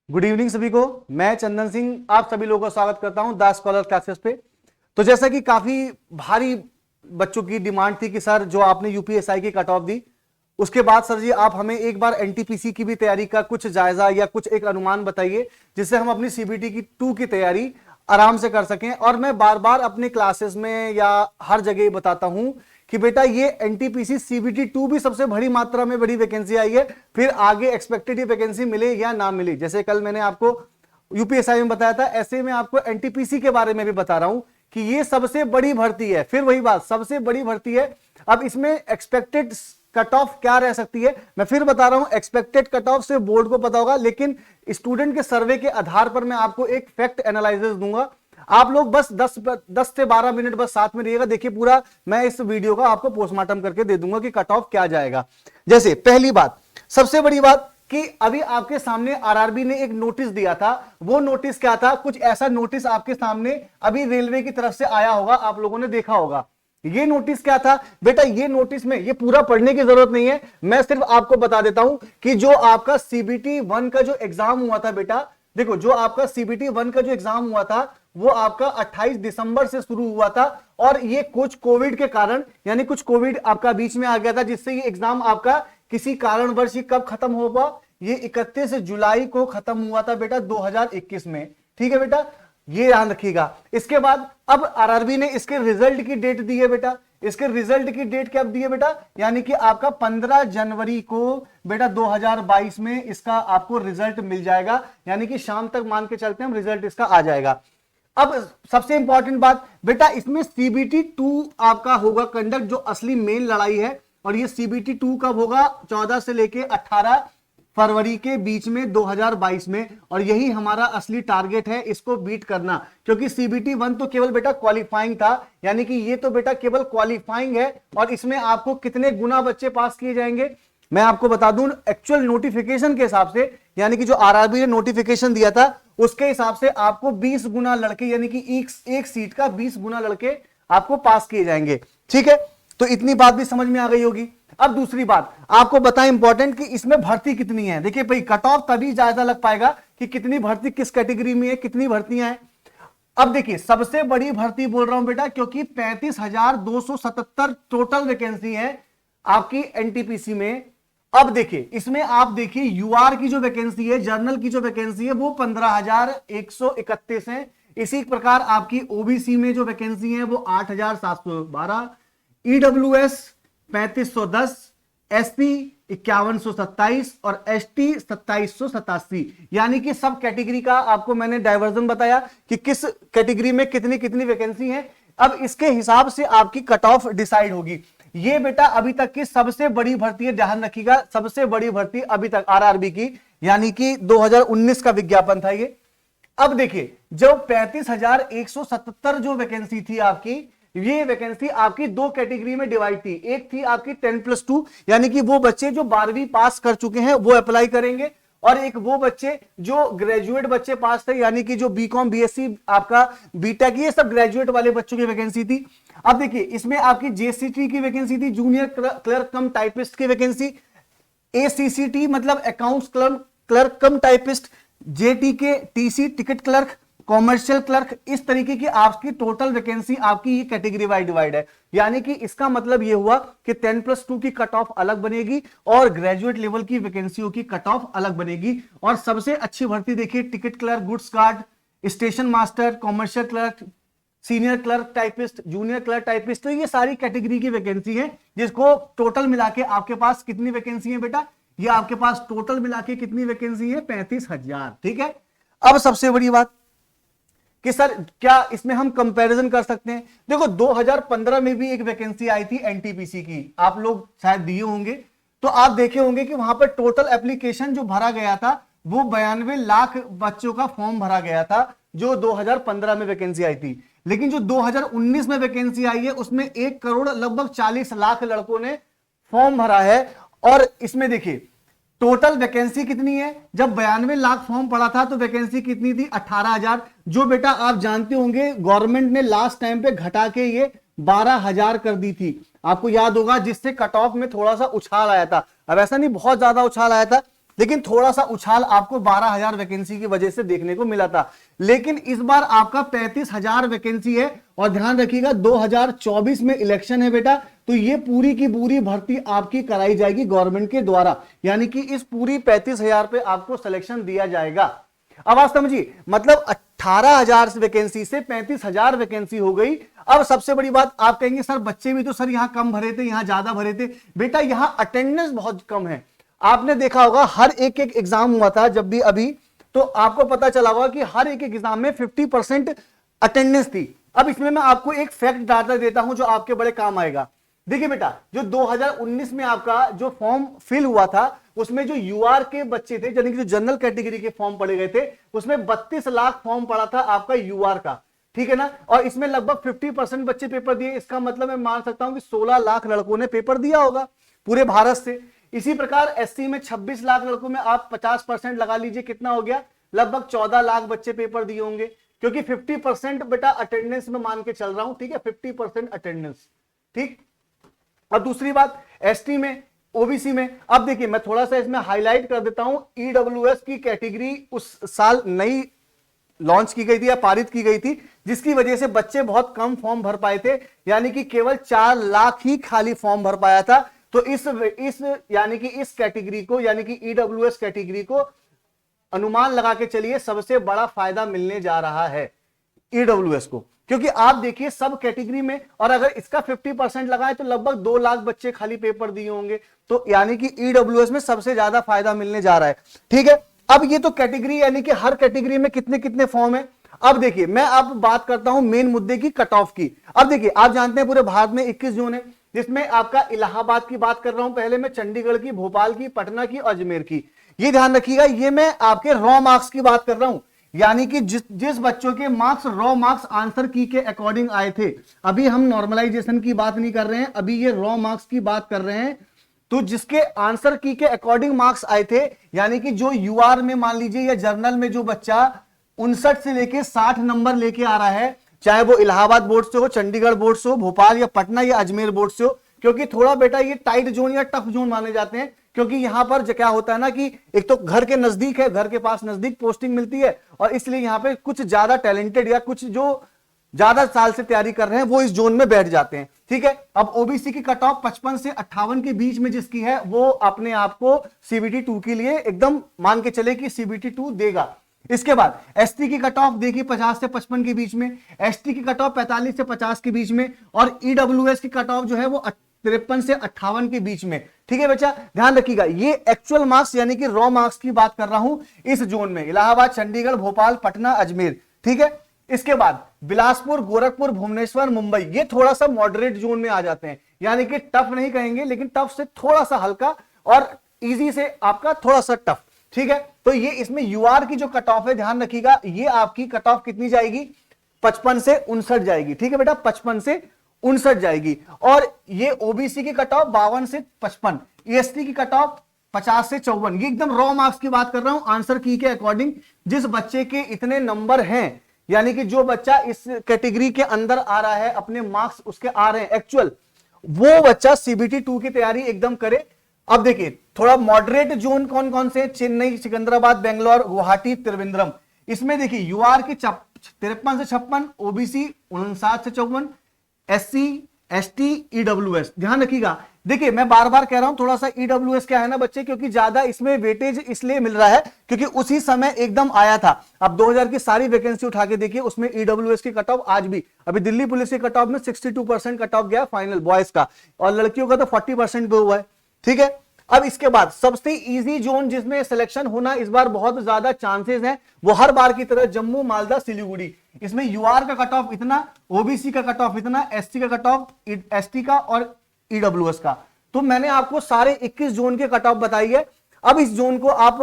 Good evening सभी को। मैं चंदन सिंह आप सभी लोगों का स्वागत करता हूं द स्कॉलर क्लासेस पे। तो जैसा कि काफी भारी बच्चों की डिमांड थी कि सर जो आपने यूपीएसआई की कट ऑफ दी उसके बाद सर जी आप हमें एक बार एनटीपीसी की भी तैयारी का कुछ जायजा या कुछ एक अनुमान बताइए जिससे हम अपनी सीबीटी की 2 की तैयारी आराम से कर सकें। और मैं बार बार अपने क्लासेस में या हर जगह बताता हूं कि बेटा ये एनटीपीसी सीबीटी 2 भी सबसे बड़ी मात्रा में बड़ी वैकेंसी आई है, फिर आगे एक्सपेक्टेड वैकेंसी मिले या ना मिले। जैसे कल मैंने आपको यूपीएसआई में बताया था, ऐसे में आपको एनटीपीसी के बारे में भी बता रहा हूं कि ये सबसे बड़ी भर्ती है। फिर वही बात, सबसे बड़ी भर्ती है। अब इसमें एक्सपेक्टेड कट ऑफ क्या रह सकती है मैं फिर बता रहा हूं। एक्सपेक्टेड कट ऑफ से बोर्ड को पता होगा, लेकिन स्टूडेंट के सर्वे के आधार पर मैं आपको एक फैक्ट एनालिसिस दूंगा। आप लोग बस 10 से 12 मिनट बस साथ में रहिएगा। देखिए पूरा मैं इस वीडियो का आपको पोस्टमार्टम करके दे दूंगा कि कट ऑफ क्या जाएगा। जैसे पहली बात, सबसे बड़ी बात कि अभी आपके सामने आरआरबी ने एक नोटिस दिया था। वो नोटिस क्या था? कुछ ऐसा नोटिस आपके सामने अभी रेलवे की तरफ से आया होगा, आप लोगों ने देखा होगा। ये नोटिस क्या था बेटा? ये नोटिस में ये पूरा पढ़ने की जरूरत नहीं है, मैं सिर्फ आपको बता देता हूं कि जो आपका सीबीटी 1 का जो एग्जाम हुआ था बेटा, देखो जो आपका सीबीटी 1 का जो एग्जाम हुआ था वो आपका 28 दिसंबर से शुरू हुआ था। और ये कुछ कोविड के कारण, यानी कुछ कोविड आपका बीच में आ गया था, जिससे ये एग्जाम आपका किसी कारणवश कब खत्म होगा? ये 31 जुलाई को खत्म हुआ था बेटा 2021 में। ठीक है बेटा, ये ध्यान रखिएगा। इसके बाद अब आरआरबी ने इसके रिजल्ट की डेट दी है बेटा। इसके रिजल्ट की डेट कब दी है बेटा? यानी कि आपका 15 जनवरी को बेटा 2022 में इसका आपको रिजल्ट मिल जाएगा। यानी कि शाम तक मान के चलते हैं हम, रिजल्ट इसका आ जाएगा। अब सबसे इंपॉर्टेंट बात बेटा, इसमें सीबीटी 2 आपका होगा कंडक्ट, जो असली मेन लड़ाई है। और ये सीबीटी 2 कब होगा? 14 से लेके 18 फरवरी के बीच में 2022 में। और यही हमारा असली टारगेट है, इसको बीट करना। क्योंकि सीबीटी 1 तो केवल बेटा क्वालिफाइंग था, यानी कि ये तो बेटा केवल क्वालिफाइंग है। और इसमें आपको कितने गुना बच्चे पास किए जाएंगे मैं आपको बता दूं। एक्चुअल नोटिफिकेशन के हिसाब से, यानी कि जो आरआरबी ने नोटिफिकेशन दिया था उसके हिसाब से आपको 20 गुना लड़के, यानी कि एक सीट का 20 गुना लड़के आपको पास किए जाएंगे। ठीक है, तो इतनी बात भी समझ में आ गई होगी। अब दूसरी बात आपको बताएं इंपॉर्टेंट कि इसमें भर्ती कितनी है। देखिए भाई, कट ऑफ तभी ज्यादा लग पाएगा कि कितनी भर्ती किस कैटेगरी में है, कितनी भर्तियां हैं। अब देखिए सबसे बड़ी भर्ती बोल रहा हूं बेटा, क्योंकि 35,277 टोटल वैकेंसी है आपकी एनटीपीसी में। अब देखिए इसमें आप देखिए यूआर की जो वैकेंसी है, जर्नल की जो वैकेंसी है वो 15,131 है। इसी प्रकार आपकी ओबीसी में जो वैकेंसी है वो 8,712, ईडब्ल्यूएस 3510, एसपी 5127 और एसटी 2787। यानी कि सब कैटेगरी का आपको मैंने डाइवर्जन बताया कि किस कैटेगरी में कितनी कितनी वैकेंसी है। अब इसके हिसाब से आपकी कट ऑफ डिसाइड होगी। ये बेटा अभी तक की सबसे बड़ी भर्ती है, ध्यान रखिएगा। सबसे बड़ी भर्ती अभी तक आरआरबी की, यानी कि 2019 का विज्ञापन था ये। अब देखिए जो 35,177 जो वैकेंसी थी आपकी, ये वैकेंसी आपकी 2 कैटेगरी में डिवाइड थी। एक थी आपकी 10+2, यानी कि वो बच्चे जो 12वीं पास कर चुके हैं वो अप्लाई करेंगे। और एक वो बच्चे जो ग्रेजुएट बच्चे पास थे, यानी कि जो बीकॉम बीएससी आपका बीटेक, ये सब ग्रेजुएट वाले बच्चों की वैकेंसी थी। अब देखिए इसमें आपकी जेसीटी की वैकेंसी थी, जूनियर क्लर्क कम टाइपिस्ट की वैकेंसी। एसीसीटी मतलब accounts clerk cum typist. JT के TC ticket clerk, commercial clerk, इस तरीके की आपकी टोटल वैकेंसी आपकी ये कैटेगरी वाइज डिवाइड है। यानी कि इसका मतलब ये हुआ कि 10+2 की कट ऑफ अलग बनेगी और ग्रेजुएट लेवल की वैकेंसियों की कट ऑफ अलग बनेगी। और सबसे अच्छी भर्ती देखिए ticket clerk, goods guard, station master, commercial clerk, senior clerk typist, junior clerk typist. तो ये सारी कैटेगरी की वैकेंसी है, जिसको टोटल मिला के आपके पास कितनी वैकेंसी है बेटा? ये आपके पास टोटल मिला के कितनी वैकेंसी है? 35,000। ठीक है, अब सबसे बड़ी बात कि सर क्या इसमें हम कंपैरिजन कर सकते हैं? देखो 2015 में भी एक वैकेंसी आई थी एनटीपीसी की, आप लोग शायद दिए होंगे। तो आप देखे होंगे कि वहां पर टोटल एप्लीकेशन जो भरा गया था वो 92 लाख बच्चों का फॉर्म भरा गया था, जो 2015 में वैकेंसी आई थी। लेकिन जो 2019 में वैकेंसी आई है उसमें 1 करोड़ लगभग 40 लाख लड़कों ने फॉर्म भरा है। और इसमें देखिए टोटल वैकेंसी कितनी है? जब 92 लाख फॉर्म पड़ा था तो वैकेंसी कितनी थी? 18,000। जो बेटा आप जानते होंगे गवर्नमेंट ने लास्ट टाइम पे घटा के ये 12,000 कर दी थी, आपको याद होगा, जिससे कट ऑफ में थोड़ा सा उछाल आया था। अब ऐसा नहीं बहुत ज्यादा उछाल आया था, लेकिन थोड़ा सा उछाल आपको 12,000 वैकेंसी की वजह से देखने को मिला था। लेकिन इस बार आपका 35,000 वैकेंसी है और ध्यान रखिएगा 2024 में इलेक्शन है बेटा, तो ये पूरी की पूरी भर्ती आपकी कराई जाएगी गवर्नमेंट के द्वारा, यानी कि इस पूरी 35,000 पे आपको सिलेक्शन दिया जाएगा। अब आप समझिए, मतलब 18,000 वैकेंसी से 35,000 वैकेंसी हो गई। अब सबसे बड़ी बात, आप कहेंगे सर बच्चे भी तो सर यहां कम भरे थे, यहां ज्यादा भरे थे। बेटा यहां अटेंडेंस बहुत कम है। आपने देखा होगा हर एक एग्जाम हुआ था जब भी अभी, तो आपको पता चला होगा कि हर एक एग्जाम में 50% अटेंडेंस थी। अब इसमें मैं आपको एक फैक्ट डाटा देता हूं जो आपके बड़े काम आएगा। देखिए बेटा, जो 2019 में आपका जो फॉर्म फिल हुआ था उसमें जो यूआर के बच्चे थे, यानी कि जो जनरल कैटेगरी के फॉर्म पड़े गए थे, उसमें 32 लाख फॉर्म पड़ा था आपका यूआर का, ठीक है ना। और इसमें लगभग 50% बच्चे पेपर दिए। इसका मतलब मैं मान सकता हूं कि 16 लाख लड़कों ने पेपर दिया होगा पूरे भारत से। इसी प्रकार एससी में 26 लाख लड़कों में आप 50% लगा लीजिए, कितना हो गया, लगभग 14 लाख बच्चे पेपर दिए होंगे, क्योंकि 50% बेटा अटेंडेंस में मान के चल रहा हूं, ठीक है, 50% अटेंडेंस, ठीक। और दूसरी बात, एसटी में, ओबीसी में, अब देखिए मैं थोड़ा सा इसमें हाईलाइट कर देता हूं, ईडब्ल्यूएस की कैटेगरी उस साल नई लॉन्च की गई थी या पारित की गई थी, जिसकी वजह से बच्चे बहुत कम फॉर्म भर पाए थे, यानी कि केवल 4 लाख ही खाली फॉर्म भर पाया था। तो इस यानी कि इस कैटेगरी को, यानी कि ईडब्ल्यूएस कैटेगरी को अनुमान लगा के चलिए सबसे बड़ा फायदा मिलने जा रहा है ईडब्ल्यूएस को, क्योंकि आप देखिए सब कैटेगरी में, और अगर इसका 50% लगाए तो लगभग 2 लाख बच्चे खाली पेपर दिए होंगे, तो यानी कि ईडब्ल्यूएस में सबसे ज्यादा फायदा मिलने जा रहा है, ठीक है। अब ये तो कैटेगरी, यानी कि हर कैटेगरी में कितने कितने फॉर्म है। अब देखिए मैं अब बात करता हूं मेन मुद्दे की, कट ऑफ की। अब देखिए आप जानते हैं पूरे भारत में 21 जोन है, जिसमें आपका इलाहाबाद की बात कर रहा हूं पहले मैं, चंडीगढ़ की, भोपाल की, पटना की, अजमेर की। ये ध्यान रखिएगा, ये मैं आपके रॉ मार्क्स की बात कर रहा हूं, यानी कि जिस बच्चों के मार्क्स रॉ मार्क्स आंसर की के अकॉर्डिंग आए थे। अभी हम नॉर्मलाइजेशन की बात नहीं कर रहे हैं, अभी ये रॉ मार्क्स की बात कर रहे हैं। तो जिसके आंसर की के अकॉर्डिंग मार्क्स आए थे, यानी कि जो यूआर में मान लीजिए या जर्नल में जो बच्चा 59 से लेके 60 नंबर लेके आ रहा है, चाहे वो इलाहाबाद बोर्ड से हो, चंडीगढ़ बोर्ड से हो, भोपाल या पटना या अजमेर बोर्ड से हो, क्योंकि थोड़ा बेटा ये टाइट जोन या टफ जोन माने जाते हैं, क्योंकि यहां पर क्या होता है ना कि एक तो घर के नजदीक है, घर के पास नजदीक पोस्टिंग मिलती है, और इसलिए यहां पे कुछ ज्यादा टैलेंटेड या कुछ जो ज्यादा साल से तैयारी कर रहे हैं वो इस जोन में बैठ जाते हैं, ठीक है। अब ओबीसी की कट ऑफ 55 से 58 के बीच में जिसकी है, वो अपने आप को सीबीटी 2 के लिए एकदम मान के चले कि सीबीटी 2 देगा। इसके बाद एसटी की कट ऑफ देखिए 50 से 55 के बीच में, एसटी की कट ऑफ 45 से 50 के बीच में, और ईडब्ल्यूएस की कट ऑफ जो है वो 53 से 58 के बीच में, ठीक है बच्चा। ध्यान रखिएगा, ये एक्चुअल मार्क्स यानी कि रॉ मार्क्स की बात कर रहा हूं इस जोन में, इलाहाबाद, चंडीगढ़, भोपाल, पटना, अजमेर, ठीक है। इसके बाद बिलासपुर, गोरखपुर, भुवनेश्वर, मुंबई, ये थोड़ा सा मॉडरेट जोन में आ जाते हैं, यानी कि टफ नहीं कहेंगे, लेकिन टफ से थोड़ा सा हल्का और इजी से आपका थोड़ा सा टफ, ठीक है। तो ये इसमें यूआर की जो कट ऑफ है, ध्यान रखिएगा, ये आपकी कट ऑफ कितनी जाएगी, 55 से 59 जाएगी, ठीक है बेटा, 55 से 59 जाएगी। और ये ओबीसी की कट ऑफ 52 से 55, एसटी की कट ऑफ 50 से 54, ये एकदम रॉ मार्क्स की बात कर रहा हूं आंसर की के अकॉर्डिंग। जिस बच्चे के इतने नंबर हैं, यानी कि जो बच्चा इस कैटेगरी के अंदर आ रहा है, अपने मार्क्स उसके आ रहे हैं एक्चुअल, वो बच्चा सीबीटी 2 की तैयारी एकदम करे। अब देखिए थोड़ा मॉडरेट जोन कौन कौन से, चेन्नई, सिकंदराबाद, बेंगलोर, गुवाहाटी, त्रिवेंद्रम। इसमें देखिए यूआर की 53 से 56, ओबीसी 59 से 54, एससी, एसटी, ईडब्ल्यूएस। ध्यान रखिएगा, देखिए मैं बार बार कह रहा हूं थोड़ा सा ईडब्ल्यूएस क्या है ना बच्चे, क्योंकि ज्यादा इसमें वेटेज इसलिए मिल रहा है क्योंकि उसी समय एकदम आया था। अब 2000 की सारी वैकेंसी उठा के देखिए, उसमें ईडब्ल्यूएस की कट ऑफ आज भी, अभी दिल्ली पुलिस की कट ऑफ में 62% कट ऑफ गया फाइनल बॉयज का, और लड़कियों का तो 40% गया हुआ है, ठीक है। अब इसके बाद सबसे इजी जोन जिसमें सिलेक्शन होना इस बार बहुत ज्यादा चांसेस हैं, वो हर बार की तरह जम्मू, मालदा, सिलीगुड़ी। इसमें यूआर का कट ऑफ इतना, ओबीसी का कट ऑफ इतना, एसटी का कट ऑफ, एसटी का और ईडब्ल्यूएस का। तो मैंने आपको सारे 21 जोन के कट ऑफ बताई है। अब इस जोन को आप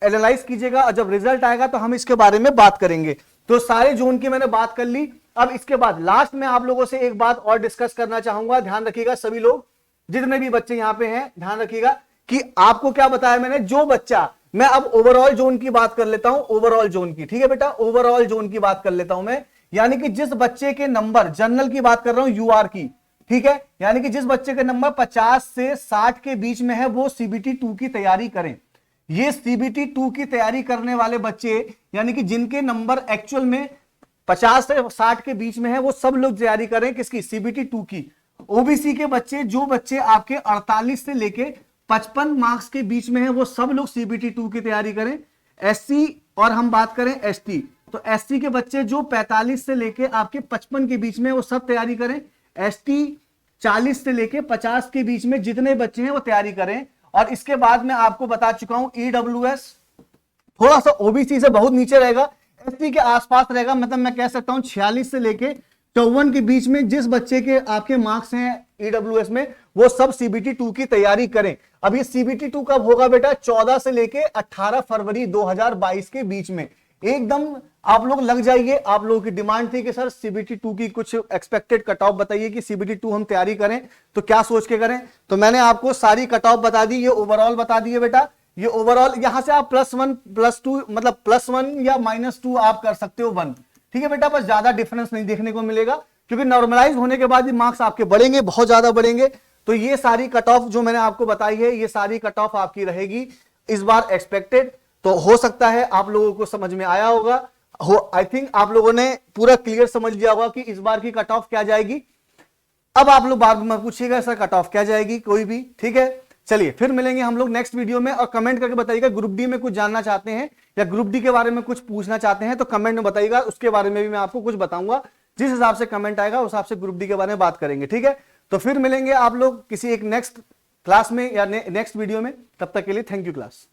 एनालाइज कीजिएगा और जब रिजल्ट आएगा तो हम इसके बारे में बात करेंगे। तो सारे जोन की मैंने बात कर ली। अब इसके बाद लास्ट में आप लोगों से एक बात और डिस्कस करना चाहूंगा, ध्यान रखिएगा सभी लोग, जितने भी बच्चे यहां पे हैं, ध्यान रखिएगा कि आपको क्या बताया मैंने, जो बच्चा, मैं अब ओवरऑल जोन की बात कर लेता हूं, ओवरऑल जोन की, ठीक है बेटा, ओवरऑल जोन की बात कर लेता हूं मैं, यानी कि जिस बच्चे के नंबर, जनरल की बात कर रहा हूं यूआर की, ठीक है, यानी कि जिस बच्चे के नंबर 50 से 60 के बीच में है वो सीबीटी 2 की तैयारी करें। ये CBT 2 की तैयारी करने वाले बच्चे, यानी कि जिनके नंबर एक्चुअल में 50 से 60 के बीच में है, वो सब लोग तैयारी करें किसकी, CBT 2 की। ओबीसी के बच्चे, जो बच्चे आपके 48 से लेके 55 मार्क्स के बीच में है, वो सब लोग CBT 2 की तैयारी करें। SC और हम बात करें ST, तो SC के बच्चे जो 45 से लेके आपके 55 के बीच में, वो सब तैयारी करें। ST 40 से लेके 50 के बीच में जितने बच्चे हैं वो तैयारी करें। और इसके बाद मैं आपको बता चुका हूं EWS थोड़ा सा ओबीसी से बहुत नीचे रहेगा, ST के आसपास रहेगा, मतलब मैं कह सकता हूं 46 से लेके 54 के बीच में जिस बच्चे के आपके मार्क्स हैं EWS में, वो सब CBT 2 की तैयारी करें। अब ये CBT 2 कब होगा बेटा, 14 से लेके 18 फरवरी 2022 के बीच में। एकदम आप लोग लग जाइए। आप लोगों की डिमांड थी कि सर CBT 2 की कुछ एक्सपेक्टेड कट ऑफ बताइए कि CBT 2 हम तैयारी करें तो क्या सोच के करें। तो मैंने आपको सारी कट ऑफ बता दी, ये ओवरऑल बता दिए बेटा। ये ओवरऑल यहां से आप +1 +2 मतलब +1 या -2 आप कर सकते हो 1, ठीक है बेटा। बस ज्यादा डिफरेंस नहीं देखने को मिलेगा, क्योंकि नॉर्मलाइज होने के बाद ये मार्क्स आपके बढ़ेंगे, बहुत ज्यादा बढ़ेंगे। तो ये सारी कट ऑफ जो मैंने आपको बताई है, ये सारी कट ऑफ आपकी रहेगी इस बार एक्सपेक्टेड। तो हो सकता है आप लोगों को समझ में आया होगा, आई थिंक आप लोगों ने पूरा क्लियर समझ लिया होगा कि इस बार की कट ऑफ क्या जाएगी। अब आप लोग बाद में पूछिएगा सर कट ऑफ क्या जाएगी, कोई भी, ठीक है। चलिए फिर मिलेंगे हम लोग नेक्स्ट वीडियो में, और कमेंट करके बताइएगा ग्रुप डी में कुछ जानना चाहते हैं या ग्रुप डी के बारे में कुछ पूछना चाहते हैं तो कमेंट में बताइएगा, उसके बारे में भी मैं आपको कुछ बताऊंगा। जिस हिसाब से कमेंट आएगा उस हिसाब से ग्रुप डी के बारे में बात करेंगे, ठीक है। तो फिर मिलेंगे आप लोग किसी एक नेक्स्ट क्लास में या नेक्स्ट वीडियो में, तब तक के लिए थैंक यू क्लास।